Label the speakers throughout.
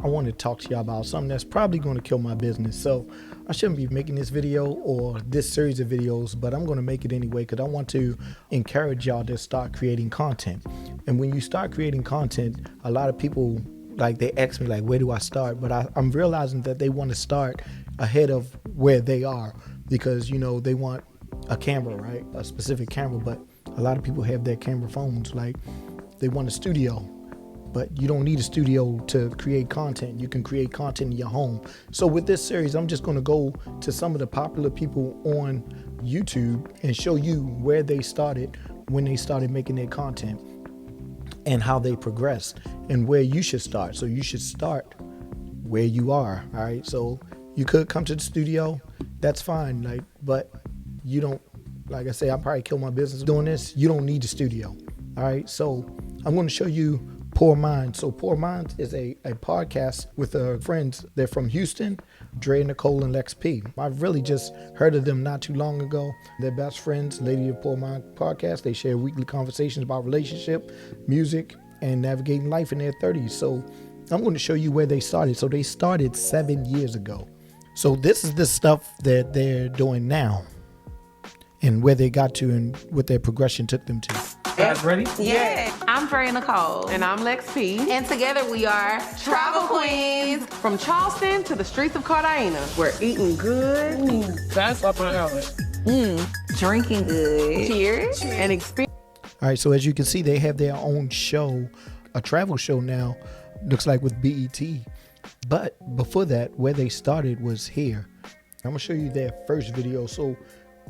Speaker 1: I want to talk to y'all about something that's probably going to kill my business. So I shouldn't be making this video or this series of videos, but I'm going to make it anyway because I want to encourage y'all to start creating content. And when you start creating content, a lot of people, like, they ask me, like, where do I start? But I'm realizing that they want to start ahead of where they are because, you know, they want a camera, right? A specific camera, but a lot of people have their camera phones. Like, they want a studio, but you don't need a studio to create content. You can create content in your home. So with this series, I'm just going to go to some of the popular people on YouTube and show you where they started, when they started making their content, and how they progressed, and where you should start. So you should start where you are. All right. So you could come to the studio. That's fine. Like, but you don't, like I say, I probably kill my business doing this. You don't need a studio. All right. So I'm going to show you Poor Minds. So Poor Minds is a podcast with friends. They're from Houston, Drea, Nicole, and Lex P. I've really just heard of them not too long ago. They're best friends, Lady of Poor Mind podcast. They share weekly conversations about relationship, music, and navigating life in their 30s. So I'm going to show you where they started. So they started 7 years ago. So this is the stuff that they're doing now and where they got to and what their progression took them to.
Speaker 2: Guys ready?
Speaker 3: Yeah.
Speaker 4: I'm Drea and Nicole.
Speaker 3: And I'm Lex P.
Speaker 4: And together we are Travel Queens.
Speaker 3: From Charleston to the streets of Cartagena. We're eating good.
Speaker 2: That's up my alley.
Speaker 4: Drinking good.
Speaker 3: Cheers. And experience.
Speaker 1: All right, so as you can see, they have their own show, a travel show now, looks like with BET. But before that, where they started was here. I'm gonna show you their first video. So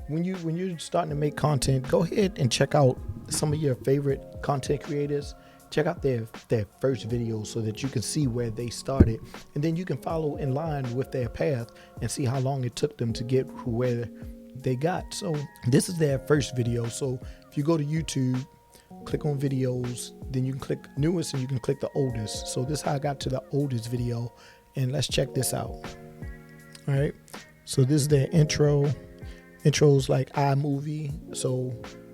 Speaker 1: when you're starting to make content, go ahead and check out some of your favorite content creators. Check out their first videos so that you can see where they started, and then you can follow in line with their path and see how long it took them to get where they got. So this is their first video. So if you go to YouTube, click on videos, then you can click newest and you can click the oldest. So this is how I got to the oldest video, and let's check this out. All right, so this is their intro. Intro's like iMovie, so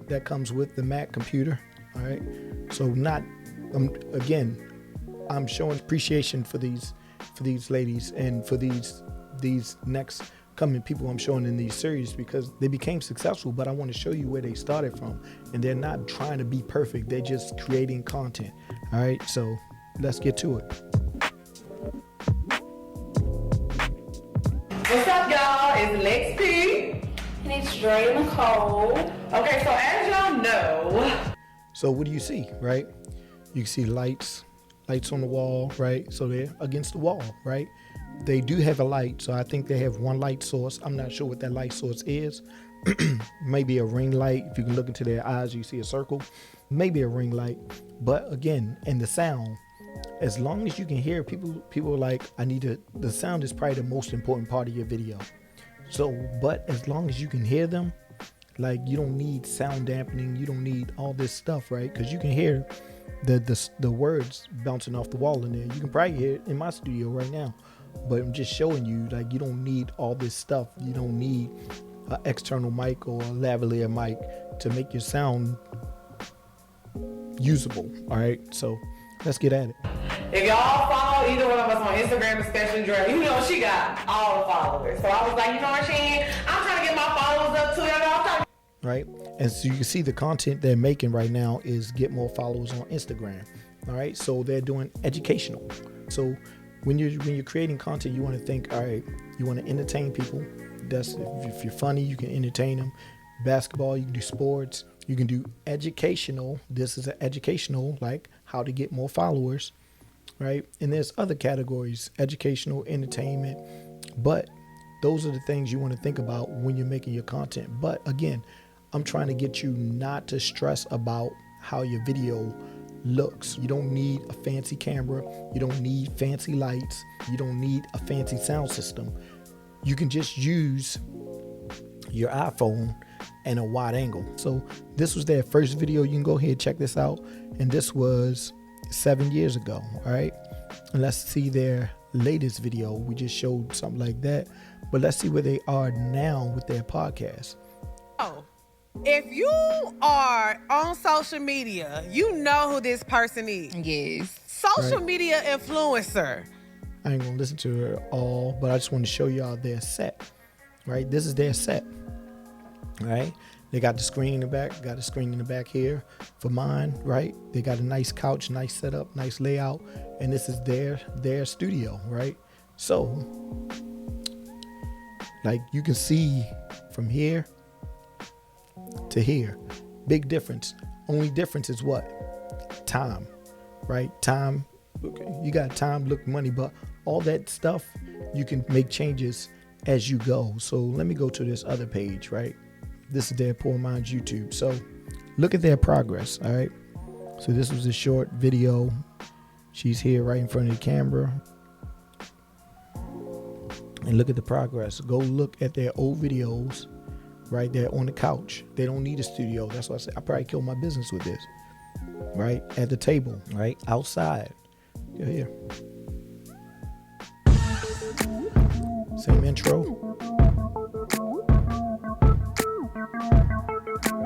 Speaker 1: that comes with the Mac computer. All right, so I'm showing appreciation for these ladies and for these next coming people I'm showing in these series because they became successful. But I want to show you where they started from, and they're not trying to be perfect. They're just creating content. All right, so let's get to it.
Speaker 3: What's up, y'all? It's Lex P.
Speaker 4: And it's Drea and Nicole.
Speaker 3: Okay, so as y'all know.
Speaker 1: So what do you see, right? You can see lights on the wall, right? So they're against the wall, right? They do have a light, so I think they have one light source. I'm not sure what that light source is. Maybe a ring light. If you can look into their eyes, you see a circle. Maybe a ring light. But again, and the sound, as long as you can hear people are like, the sound is probably the most important part of your video. So, but as long as you can hear them, like, you don't need sound dampening, you don't need all this stuff, right? Because you can hear the words bouncing off the wall in there. You can probably hear it in my studio right now, but I'm just showing you, like, you don't need all this stuff. You don't need an external mic or a lavalier mic to make your sound usable. All right, so let's get at it.
Speaker 3: If y'all follow either one of us on Instagram, especially Drea, you know she got all the followers. So I was like, you know what, Shane? I'm trying to get my followers up too. Y'all.
Speaker 1: Right, and so you can see the content they're making right now is get more followers on Instagram. All right, so they're doing educational. So when you're creating content, you want to think, all right, you want to entertain people. That's if you're funny, you can entertain them. Basketball, you can do sports. You can do educational. This is an educational, like how to get more followers. Right, and there's other categories, educational, entertainment, but those are the things you want to think about when you're making your content. But again, I'm trying to get you not to stress about how your video looks. You don't need a fancy camera, you don't need fancy lights, you don't need a fancy sound system. You can just use your iPhone and a wide angle. So this was their first video. You can go ahead and check this out, and this was 7 years ago. All right, and let's see their latest video. We just showed something like that, but let's see where they are now with their podcast.
Speaker 5: Oh, if you are on social media, you know who this person is.
Speaker 4: Yes.
Speaker 5: Social media influencer.
Speaker 1: I ain't gonna listen to it all, but I just want to show y'all their set, right? This is their set, right? They got the screen in the back, got a screen in the back here for mine, right? They got a nice couch, nice setup, nice layout, and this is their studio, right? So, like you can see from here to here, big difference. Only difference is what? Time, right? Time, okay, you got time, look, money, but all that stuff, you can make changes as you go. So let me go to this other page, right? This is their Poor Minds YouTube. So look at their progress, all right? So this was a short video. She's here right in front of the camera. And look at the progress. Go look at their old videos right there on the couch. They don't need a studio. That's why I said I probably killed my business with this. Right? At the table, right? Outside. You're here. Same intro.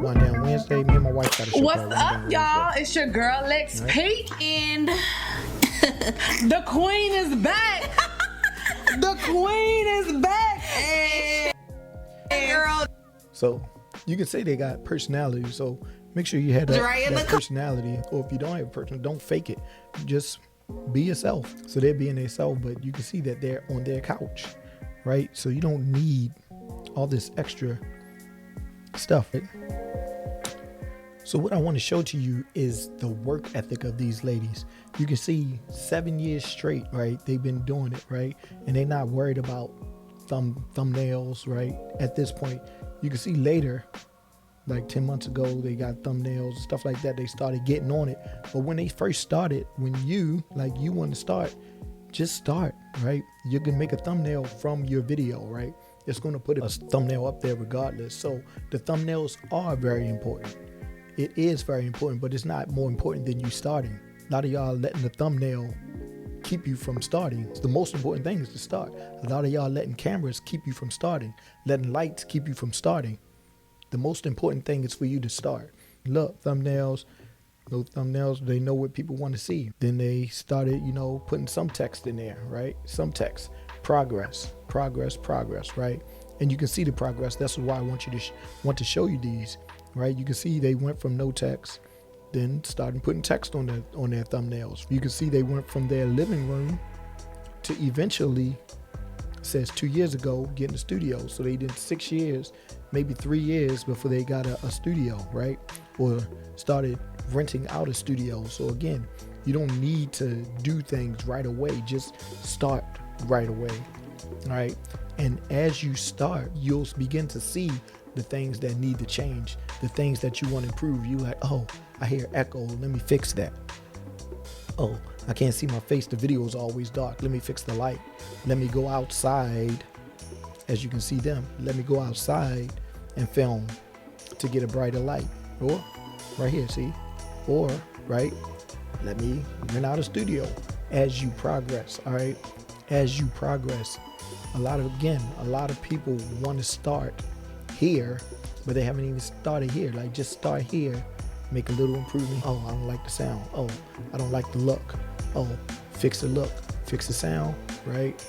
Speaker 1: One down Wednesday. Me and my wife got a show.
Speaker 5: What's up, y'all? It's your girl Lex P, and the queen is back. The queen is back. Hey, girl.
Speaker 1: So you can say they got personality. So make sure you have that personality. Or if you don't have a personality, don't fake it. Just be yourself. So they're being themselves, but you can see that they're on their couch, right? So you don't need all this extra stuff. Right? So what I want to show to you is the work ethic of these ladies. You can see 7 years straight, right? They've been doing it, right? And they're not worried about thumbnails, right? At this point, you can see later, like 10 months ago, they got thumbnails and stuff like that. They started getting on it. But when they first started, when you want to start, just start, right? You can make a thumbnail from your video, right? It's going to put a thumbnail up there regardless. So the thumbnails are very important. It is very important, but it's not more important than you starting. A lot of y'all letting the thumbnail keep you from starting. The most important thing is to start. A lot of y'all letting cameras keep you from starting, letting lights keep you from starting. The most important thing is for you to start. Look, thumbnails, no thumbnails, they know what people want to see. Then they started, putting some text in there, right? Some text, progress, right? And you can see the progress. That's why I want to show you these, right? You can see they went from no text, then started putting text on their thumbnails. You can see they went from their living room to eventually, says 2 years ago, getting a studio. So they did 6 years, maybe 3 years before they got a studio, right? Or started renting out a studio. So again, you don't need to do things right away. Just start right away, all right? And as you start, you'll begin to see the things that need to change, the things that you want to improve. You like, oh, I hear echo, let me fix that. Oh, I can't see my face, the video is always dark, let me fix the light. Let me go outside, as you can see them, let me go outside and film to get a brighter light. Or right here, see? Or, right, let me rent out a studio. As you progress, all right? As you progress, a lot of people want to start here, but they haven't even started here. Like, just start here, make a little improvement. Oh, I don't like the sound. Oh, I don't like the look. Oh, fix the look, fix the sound, right?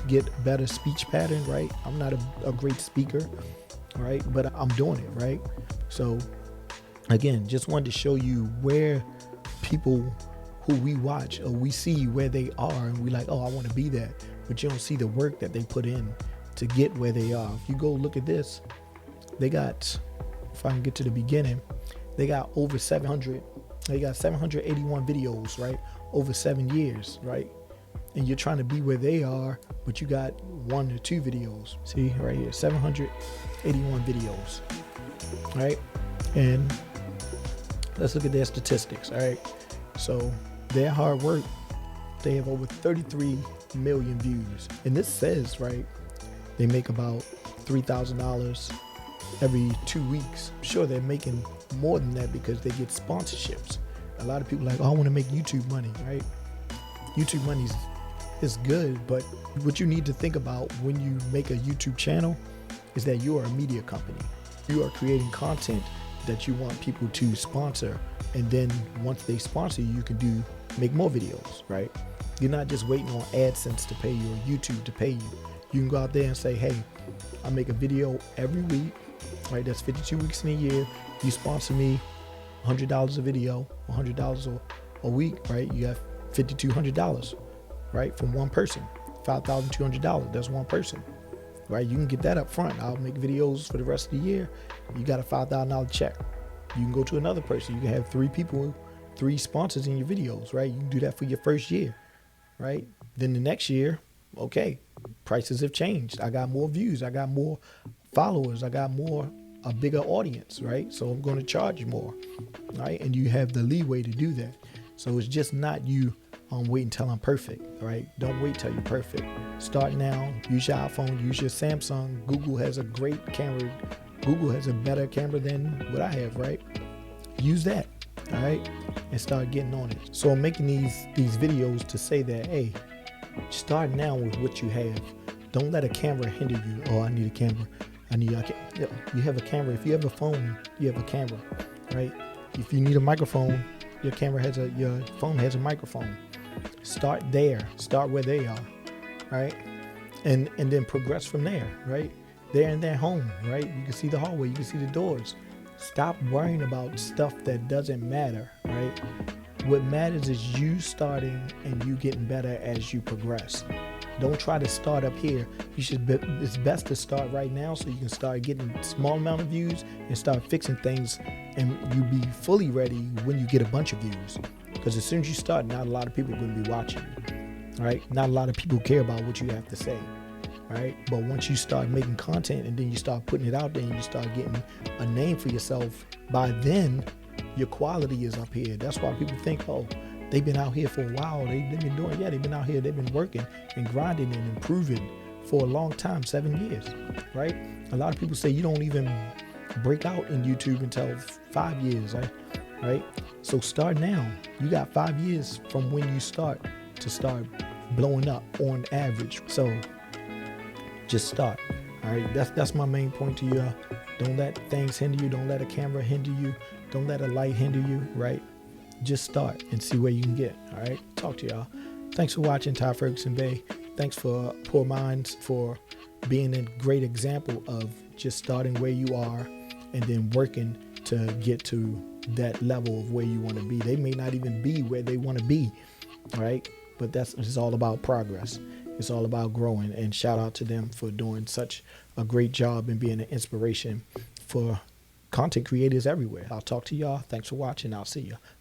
Speaker 1: Get better speech pattern, right? I'm not a great speaker, right? But I'm doing it, right? So again, just wanted to show you where people who we watch or we see where they are, and we like, oh, I want to be that. But you don't see the work that they put in to get where they are. If you go look at this, they got, if I can get to the beginning, they got over 700, they got 781 videos, right? Over 7 years, right? And you're trying to be where they are, but you got 1 or 2 videos. See right here, 781 videos, right? And let's look at their statistics, all right? So their hard work, they have over 33 million views. And this says, right, they make about $3,000 every 2 weeks. Sure, they're making more than that because they get sponsorships. A lot of people are like, oh, I want to make YouTube money, right? YouTube money is good, but what you need to think about when you make a YouTube channel is that you are a media company. You are creating content that you want people to sponsor, and then once they sponsor you, you can make more videos, right? You're not just waiting on AdSense to pay you or YouTube to pay you. You can go out there and say, hey, I make a video every week, right? That's 52 weeks in a year. You sponsor me $100 a video, $100 a week, right? You got $5,200, right? From one person, $5,200. That's one person, right? You can get that up front. I'll make videos for the rest of the year. You got a $5,000 check. You can go to another person. You can have 3 people, 3 sponsors in your videos, right? You can do that for your first year, right? Then the next year, okay, prices have changed. I got more views. I got more followers. I got a bigger audience, right? So I'm going to charge you more, right? And you have the leeway to do that. So it's just not you wait until I'm perfect, right? Don't wait till you're perfect. Start now. Use your iPhone. Use your Samsung. Google has a great camera. Google has a better camera than what I have, right? Use that, all right? And start getting on it. So I'm making these videos to say that, hey, start now with what you have. Don't let a camera hinder you. Oh, I need a camera. You have a camera. If you have a phone, you have a camera, right? If you need a microphone, your phone has a microphone. Start there. Start where they are, right? And then progress from there, right? They're in their home, right? You can see the hallway. You can see the doors. Stop worrying about stuff that doesn't matter, right? What matters is you starting and you getting better as you progress. Don't try to start up here. It's best to start right now so you can start getting a small amount of views and start fixing things, and you be fully ready when you get a bunch of views. Because as soon as you start, not a lot of people are going to be watching, right? Not a lot of people care about what you have to say, right? But once you start making content and then you start putting it out there and you start getting a name for yourself, by then your quality is up here. That's why people think, oh, they've been out here for a while. They've been doing, they've been out here. They've been working and grinding and improving for a long time, 7 years, right? A lot of people say you don't even break out in YouTube until 5 years, right? So start now. You got 5 years from when you start to start blowing up on average. So just start, all right? That's my main point to you. Don't let things hinder you. Don't let a camera hinder you. Don't let a light hinder you, right? Just start and see where you can get. All right. Talk to y'all. Thanks for watching Ty Ferguson-Bey. Thanks for Poor Minds for being a great example of just starting where you are and then working to get to that level of where you want to be. They may not even be where they want to be. All right. But it's all about progress. It's all about growing, and shout out to them for doing such a great job and being an inspiration for content creators everywhere. I'll talk to y'all. Thanks for watching. I'll see you.